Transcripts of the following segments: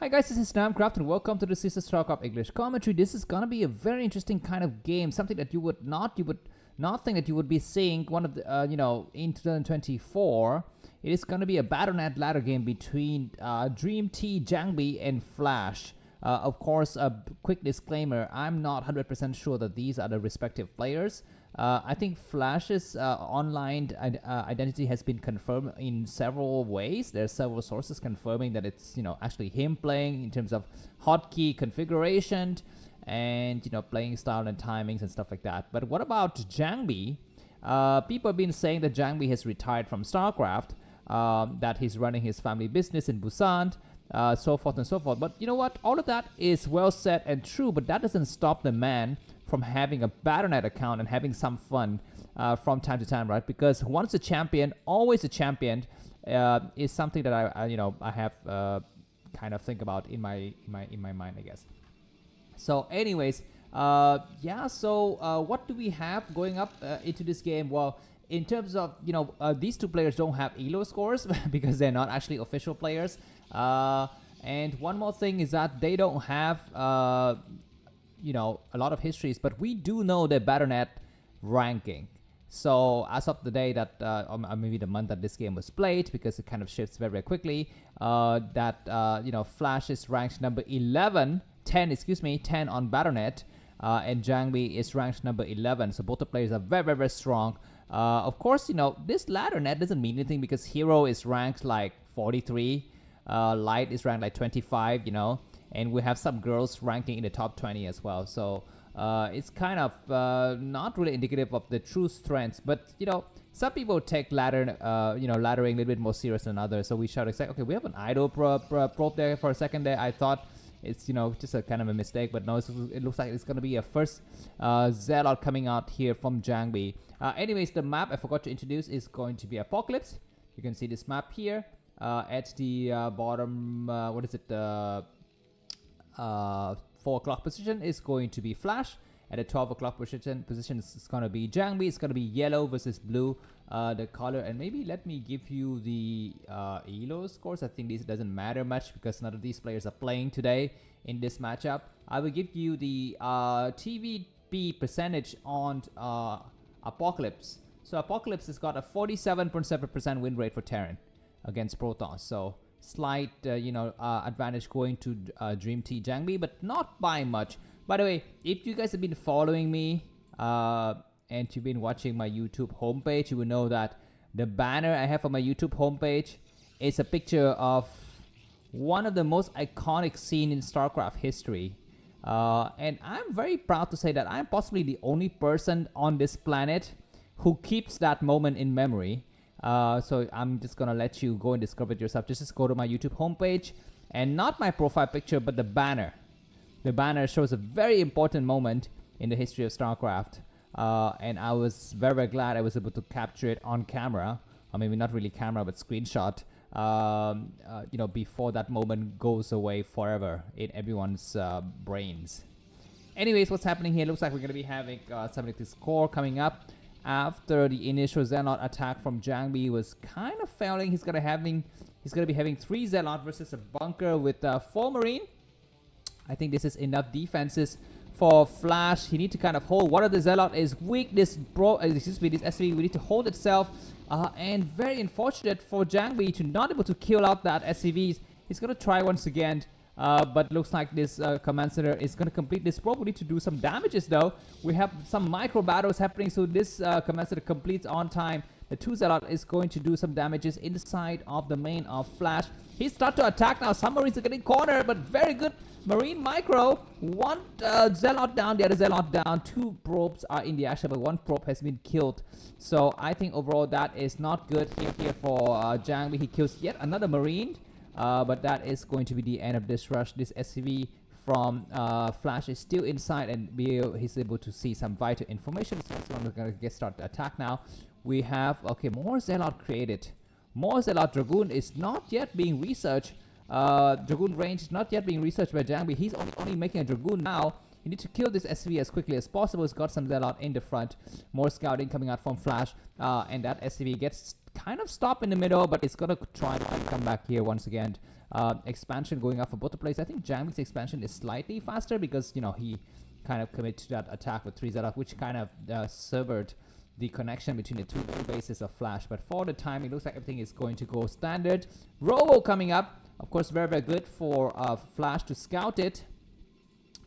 Hi guys, this is Namcraft and welcome to the Sister Starcraft English commentary. This is gonna be a very interesting kind of game, something that you would not think that you would be seeing one of the in 2024. It is gonna be a Battle.net ladder game between Dream T, Jangbi, and Flash. Of course, a quick disclaimer: I'm not 100% sure that these are the respective players. I think Flash's online identity has been confirmed in several ways. There are several sources confirming that it's actually him playing in terms of hotkey configuration and playing style and timings and stuff like that. But what about Jangbi? People have been saying that Jangbi has retired from Starcraft, that he's running his family business in Busan, so forth and so forth. But you know what? All of that is well said and true, but that doesn't stop the man from having a Battle.net account and having some fun from time to time, right? Because once a champion, always a champion, is something that I have kind of think about in my mind, I guess. So, anyways, yeah. So, what do we have going up into this game? Well, in terms of these two players don't have elo scores because they're not actually official players. And one more thing is that they don't have a lot of histories, but we do know the Battle.net ranking. So as of the day that or maybe the month that this game was played, because it kind of shifts very, very quickly, that Flash is ranked number 10 on Battle.net, and Jangbi is ranked number 11. So both the players are very, very, very strong. Of course, this ladder net doesn't mean anything because Hero is ranked like 43, Light is ranked like 25, and we have some girls ranking in the top 20 as well. So it's kind of not really indicative of the true strengths, but some people take laddering a little bit more serious than others. So we shall expect, okay, we have an idol probe there for a second there. I thought it's just a kind of a mistake, but no, it looks like it's gonna be a first Zelle coming out here from Jangbi. Anyways, the map I forgot to introduce is going to be Apocalypse. You can see this map here at the bottom. What is it? 4 o'clock position is going to be Flash. At the 12 o'clock position is going to be Jangbi. It's going to be yellow versus blue, the color. And maybe let me give you the elo scores. I think this doesn't matter much because none of these players are playing today in this matchup. I will give you the TvP percentage on Apocalypse. So Apocalypse has got a 47.7% win rate for Terran against Protoss. So slight advantage going to Dream T Jangbi, but not by much. By the way, if you guys have been following me and you've been watching my YouTube homepage, you will know that the banner I have on my YouTube homepage is a picture of one of the most iconic scenes in Starcraft history. And I'm very proud to say that I'm possibly the only person on this planet who keeps that moment in memory. So I'm just gonna let you go and discover it yourself. Just go to my YouTube homepage, and not my profile picture, but the banner. The banner shows a very important moment in the history of Starcraft, and I was very, very glad I was able to capture it on camera, or maybe not really camera, but screenshot. Before that moment goes away forever in everyone's brains. Anyways, what's happening here? Looks like we're gonna be having something like this core coming up. After the initial Zealot attack from Jangbi was kind of failing, he's gonna be having 3 Zealot versus a bunker with 4 Marine. I think this is enough defenses for Flash. He need to kind of hold. What are the Zealot is weak. This SCV we need to hold itself. And very unfortunate for Jangbi to not able to kill out that SCVs. He's gonna try once again. But looks like this command center is going to complete this probe. We need to do some damages though. We have some micro battles happening, so this command center completes on time. The 2 Zealot is going to do some damages inside of the main of Flash. He's start to attack now. Some Marines are getting cornered, but very good Marine micro. 1 Zealot down, the other Zealot down. 2 probes are in the action, but 1 probe has been killed. So I think overall that is not good here for Jangbi. He kills yet another Marine. But that is going to be the end of this rush. This SCV from Flash is still inside, and he's able to see some vital information. So we're going to start the attack now. We have, more Zealot created. More Zealot. Dragoon is not yet being researched. Dragoon range is not yet being researched by Jangbi. He's only making a Dragoon now. You need to kill this SCV as quickly as possible. He's got some Zealot in the front. More scouting coming out from Flash. And that SCV gets kind of stopped in the middle, but it's going to try to come back here once again. expansion going up for both the players. I think Jangbi's expansion is slightly faster because, you know, he kind of committed to that attack with 3 Zelle, which kind of severed the connection between the two bases of Flash. But for the time, it looks like everything is going to go standard. Robo coming up, of course, very, very good for Flash to scout it.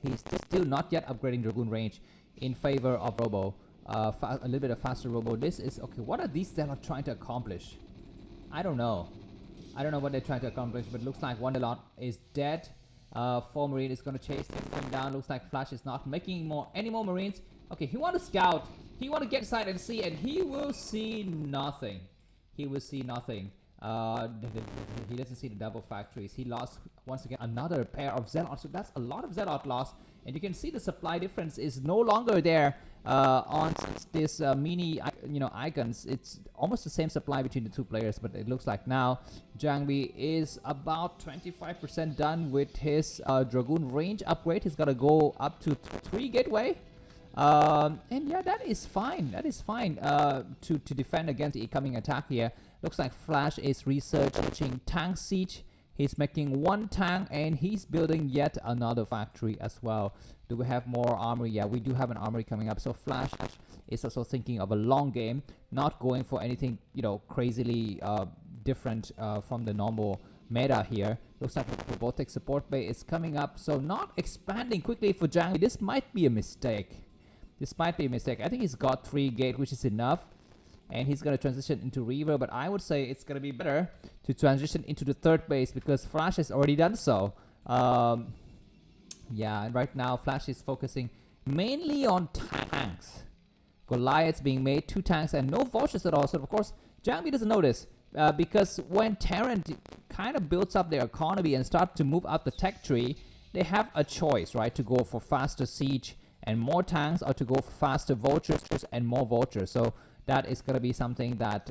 He's still not yet upgrading Dragoon range in favor of Robo. A little bit of faster Robo. This is okay. What are these Zelle trying to accomplish? I don't know. I don't know what they're trying to accomplish, but it looks like Wonderlord is dead. 4 Marine is going to chase this thing down. Looks like Flash is not making any more Marines. Okay, he want to scout. He want to get inside and see, and he will see nothing. He will see nothing. He doesn't see the double factories. He lost once again another pair of Zealot. So that's a lot of Zealot loss, and you can see the supply difference is no longer there on this mini, icons. It's almost the same supply between the two players, but it looks like now Jangbi is about 25% done with his Dragoon range upgrade. He's got to go up to 3 gateway. And yeah, that is fine. That is fine to defend against the incoming attack here. Looks like Flash is researching tank siege. He's making 1 tank and he's building yet another factory as well. Do we have more armory? Yeah, we do have an armory coming up. So Flash is also thinking of a long game, not going for anything, crazily different from the normal meta here. Looks like the robotic support bay is coming up. So not expanding quickly for Jangbi. This might be a mistake. This might be a mistake. I think he's got 3 gate, which is enough. And he's going to transition into Reaver. But I would say it's going to be better to transition into the 3rd base because Flash has already done so. Yeah, and right now Flash is focusing mainly on tanks. Goliaths being made, 2 tanks, and no vultures at all. So, of course, Jangbi doesn't know this. Because when Terran kind of builds up their economy and start to move up the tech tree, they have a choice, right? To go for faster siege and more tanks, or to go for faster vultures and more vultures. So that is going to be something that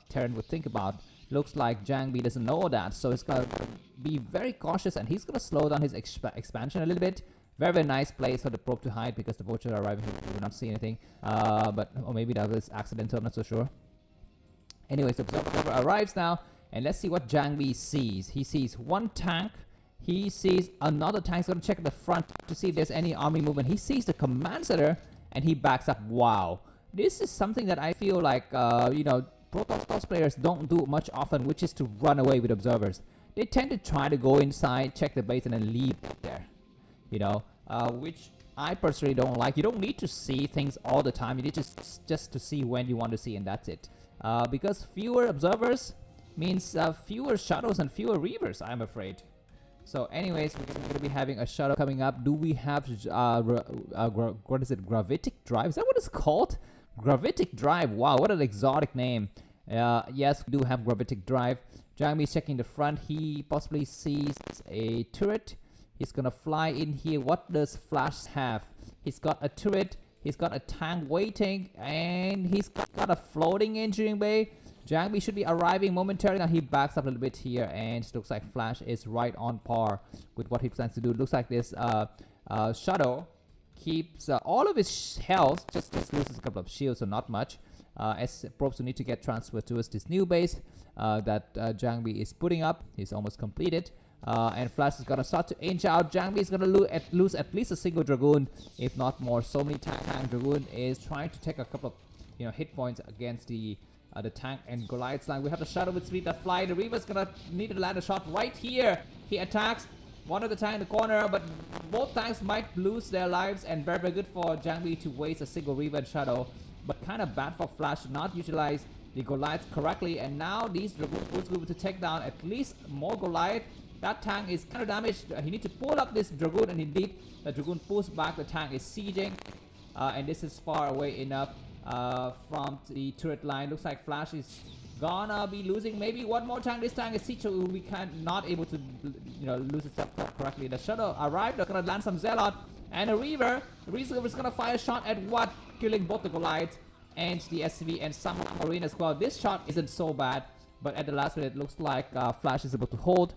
Terran would think about. Looks like Jangbi doesn't know that, so he's going to be very cautious, and he's going to slow down his expansion a little bit. Very, very nice place for the probe to hide because the vultures are arriving. He will not see anything, or maybe that was accidental, I'm not so sure. Anyways, the observer arrives now, and let's see what Jangbi sees. He sees 1 tank. He sees another tank. He's going to check the front to see if there's any army movement. He sees the command center, and he backs up. Wow. This is something that I feel like, Protoss players don't do much often, which is to run away with observers. They tend to try to go inside, check the base, and then leave it there. Which I personally don't like. You don't need to see things all the time. You need just to see when you want to see, and that's it. Because fewer observers means fewer shadows and fewer reavers, I'm afraid. So anyways, we're going to be having a shadow coming up. Do we have, what is it, gravitic drive? Is that what it's called? Gravitic drive. Wow, what an exotic name. Yes, we do have gravitic drive. Jangbi is checking the front. He possibly sees a turret. He's going to fly in here. What does Flash have? He's got a turret. He's got a tank waiting. And he's got a floating engineering bay. Jangbi should be arriving momentarily. Now he backs up a little bit here, and it looks like Flash is right on par with what he plans to do. It looks like this Shadow keeps all of his health, just loses a couple of shields, so not much. As probes will need to get transferred towards this new base that Jangbi is putting up. He's almost completed. And Flash is going to start to inch out. Jangbi is going to lose at least a single Dragoon, if not more. So many tank Dragoon is trying to take a couple of hit points against the tank and Goliath's line. We have the Shadow with speed that fly. The Reaver's gonna need to land a shot right here. He attacks one of the tank in the corner, but both tanks might lose their lives, and very, very good for Jangbi to waste a single Reaver and Shadow, but kind of bad for Flash to not utilize the Goliath correctly. And now these Dragoons will be able to take down at least more Goliath. That tank is kind of damaged. He needs to pull up this Dragoon, and indeed the Dragoon pulls back. The tank is sieging, and this is far away enough from the turret line. Looks like Flash is gonna be losing maybe one more tank. This tank is siege, so we not able to lose itself correctly. The Shadow arrived. They're gonna land some Zealot and a Reaver. The Reaver is gonna fire a shot at what, killing both the Goliaths and the SCV and some Marine as well. This shot isn't so bad, but at the last minute it looks like Flash is able to hold.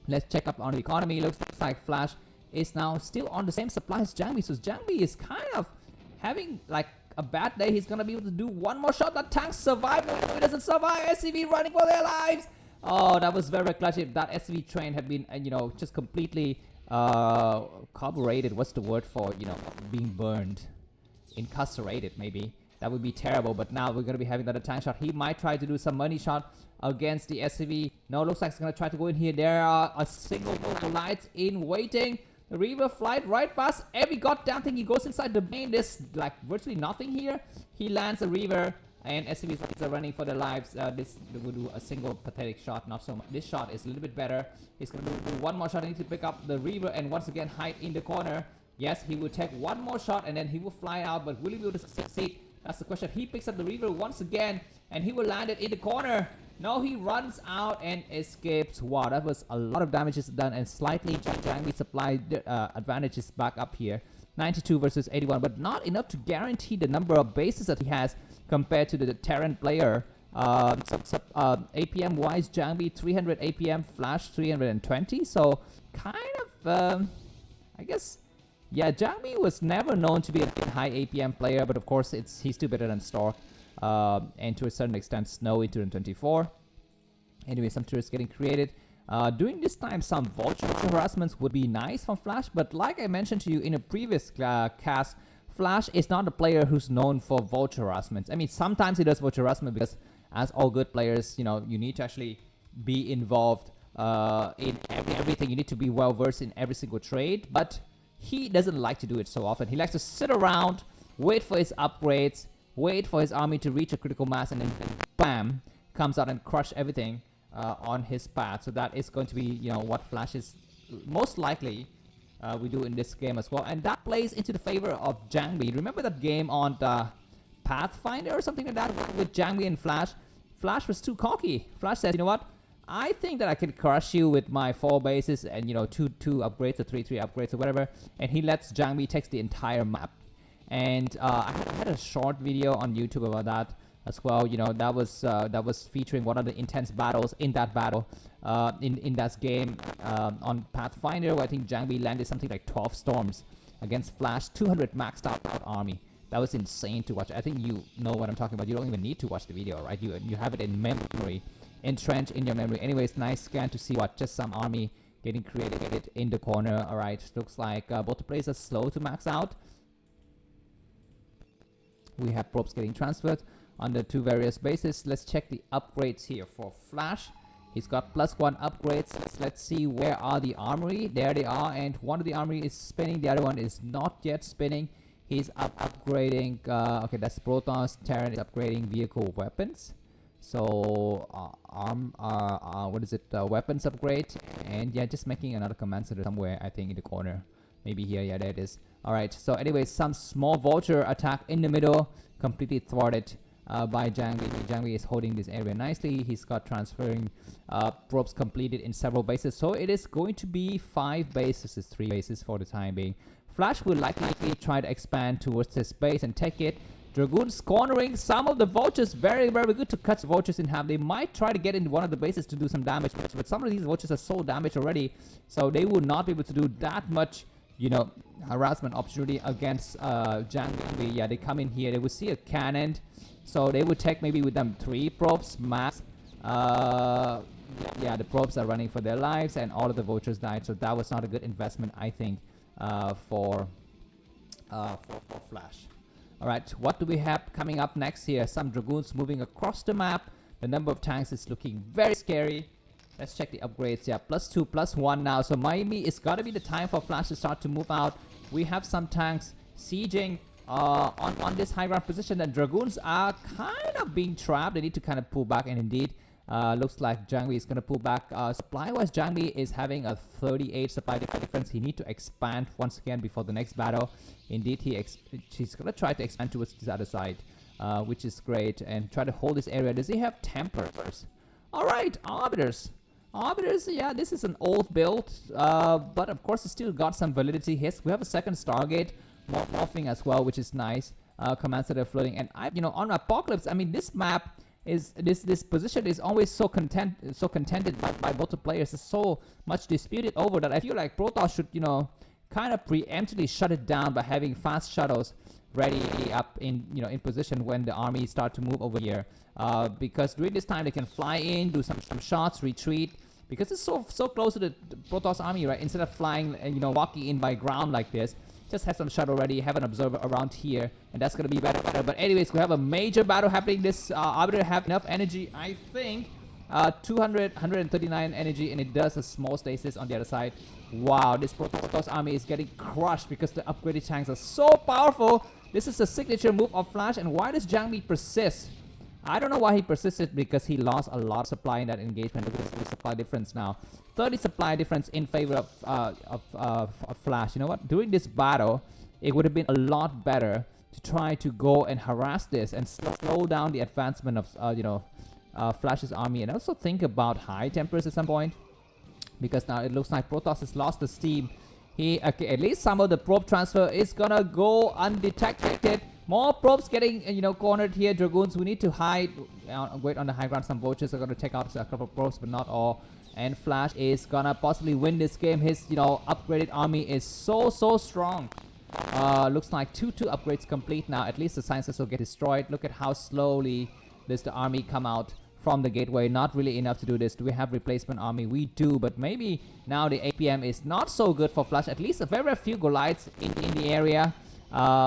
Let's check up on the economy. Looks like Flash is now still on the same supply as Jangbi, so Jangbi is kind of having like a bad day. He's gonna be able to do one more shot. That tank survived. No, it doesn't survive. SCV running for their lives. Oh, that was very clutch. If that SV train had been, you know, just completely carbureted. What's the word for, you know, being burned? Incarcerated, maybe. That would be terrible. But now we're going to be having that tank shot. He might try to do some money shot against the SCV. No, looks like he's going to try to go in here. There are a single local lights in waiting. The Reaver flight right past every goddamn thing. He goes inside the main. There's like virtually nothing here. He lands a Reaver. And SCVs are running for their lives. This will do a single pathetic shot, not so much. This shot is a little bit better. He's going to do one more shot. I need to pick up the Reaver and once again hide in the corner. Yes, he will take one more shot and then he will fly out. But will he be able to succeed? That's the question. He picks up the Reaver once again and he will land it in the corner. No, he runs out and escapes. Wow, that was a lot of damage is done and slightly Jangbi supply advantage is back up here. 92 versus 81, but not enough to guarantee the number of bases that he has compared to the Terran player. APM wise, Jangbi 300 APM, Flash 320. So kind of, I guess, yeah, Jangbi was never known to be a high APM player, but of course he's still better than Stork, and to a certain extent Snow in 224. Anyway, some tourists getting created. During this time, some vulture harassments would be nice from Flash, but like I mentioned to you in a previous cast, Flash is not a player who's known for vulture harassments. I mean, sometimes he does vulture harassment because, as all good players, you know, you need to actually be involved in everything. You need to be well versed in every single trade, but he doesn't like to do it so often. He likes to sit around, wait for his upgrades, wait for his army to reach a critical mass, and then bam, comes out and crush everything on his path. So that is going to be, you know, what Flash is most likely we do in this game as well, and that plays into the favor of Jangbi. Remember that game on the Pathfinder or something like that with Jangbi and Flash? Flash was too cocky. Flash says, you know what, I think that I can crush you with my 4 bases and, you know, 2 upgrades or 3 upgrades or whatever, and he lets Jangbi take the entire map. And I had a short video on YouTube about that as well. You know, that was featuring one of the intense battles in that battle in that game on Pathfinder, where I think Jangbi landed something like 12 storms against Flash, 200 maxed out army. That was insane to watch. I think you know what I'm talking about. You don't even need to watch the video, right? You have it in memory, entrenched in your memory. Anyways, nice scan to see what just some army getting created in the corner. All right, looks like both the players are slow to max out. We have probes getting transferred on the 2 various bases. Let's check the upgrades here for Flash. He's got +1 upgrades. Let's see where are the armory. There they are, and one of the armory is spinning, the other one is not yet spinning. He's upgrading, okay, that's Protoss. Terran is upgrading vehicle weapons. So what is it, weapons upgrade, and yeah, just making another command center somewhere, I think in the corner, maybe here. Yeah, there it is. All right, so anyways, some small vulture attack in the middle, completely thwarted by Jangbi. Jangbi is holding this area nicely. He's got transferring probes completed in several bases, so it is going to be 5 bases, 3 bases for the time being. Flash will likely try to expand towards this base and take it. Dragoons cornering some of the vultures. Very, very good to cut the vultures in half. They might try to get into one of the bases to do some damage, but some of these vultures are so damaged already, so they will not be able to do that much, you know, harassment opportunity against Jangbi. Yeah, they come in here. They will see a cannon, so they would take maybe with them 3 probes max. Yeah, the probes are running for their lives, and all of the vultures died. So that was not a good investment, I think, for Flash. All right, what do we have coming up next here? Some dragoons moving across the map. The number of tanks is looking very scary. Let's check the upgrades. Yeah, +2, +1 now. So Miami, it's got to be the time for Flash to start to move out. We have some tanks sieging on this high ground position. And dragoons are kind of being trapped. They need to kind of pull back, and indeed, looks like Jangbi is going to pull back. Supply-wise, Jangbi is having a 38 supply difference. He needs to expand once again before the next battle. Indeed, he's going to try to expand towards this other side, which is great, and try to hold this area. Does he have Templars? All right, Arbiters. Arbiters, yeah, this is an old build, but of course, it's still got some validity. Yes, we have a second Stargate morphing as well, which is nice. Commands that are floating, and on Apocalypse, I mean, this map is this position is always so contended by both the players. It's so much disputed over that I feel like Protoss should, kind of preemptively shut it down by having fast shuttles ready up in in position when the army start to move over here, because during this time they can fly in, do some shots, retreat, because it's so close to the Protoss army, right? Instead of flying and walking in by ground like this, just have some shuttle ready, have an observer around here, and that's gonna be better. But anyways, we have a major battle happening. This Arbiter have enough energy, I think. 139 energy, and it does a small stasis on the other side. Wow, this Protoss army is getting crushed because the upgraded tanks are so powerful. This is a signature move of Flash, and why does Jangbi persist? I don't know why he persisted, because he lost a lot of supply in that engagement. Look at the supply difference now. 30 supply difference in favor of Flash. You know what? During this battle, it would have been a lot better to try to go and harass this and slow down the advancement of Flash's army, and also think about high tempers at some point, because now it looks like Protoss has lost the steam. At least some of the probe transfer is gonna go undetected. More probes getting cornered here. Dragoons, we need to hide, wait on the high ground. Some vultures are gonna take out a couple of probes, but not all. And Flash is gonna possibly win this game. His upgraded army is so strong. Looks like 2 upgrades complete now. At least the sciences will get destroyed. Look at how slowly the army come out from the gateway. Not really enough to do this. Do we have replacement army? We do, but maybe now the APM is not so good for Flash. At least a very few Goliaths in the area,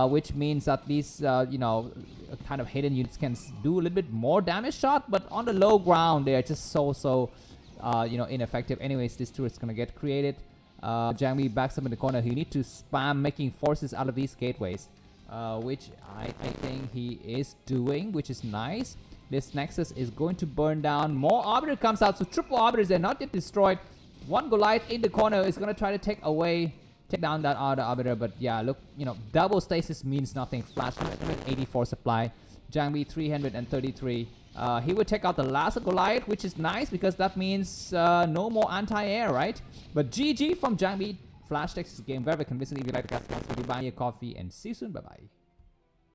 which means that these kind of hidden units can do a little bit more damage shot, but on the low ground they're just so ineffective. Anyways, this turret's gonna get created. Jangbi backs up in the corner. He needs to spam making forces out of these gateways, which I think he is doing, which is nice. This Nexus is going to burn down. More Arbiter comes out, so triple Arbiters, they're not yet destroyed. One Goliath in the corner is going to try to take down that other Arbiter, but yeah, look, double stasis means nothing. Flash 184 supply, Jangbi 333. He would take out the last Goliath, which is nice, because that means no more anti-air, right? But GG from Jangbi. Flash takes this game very convincingly. If you like the cast, buy a coffee, and see you soon. Bye-bye.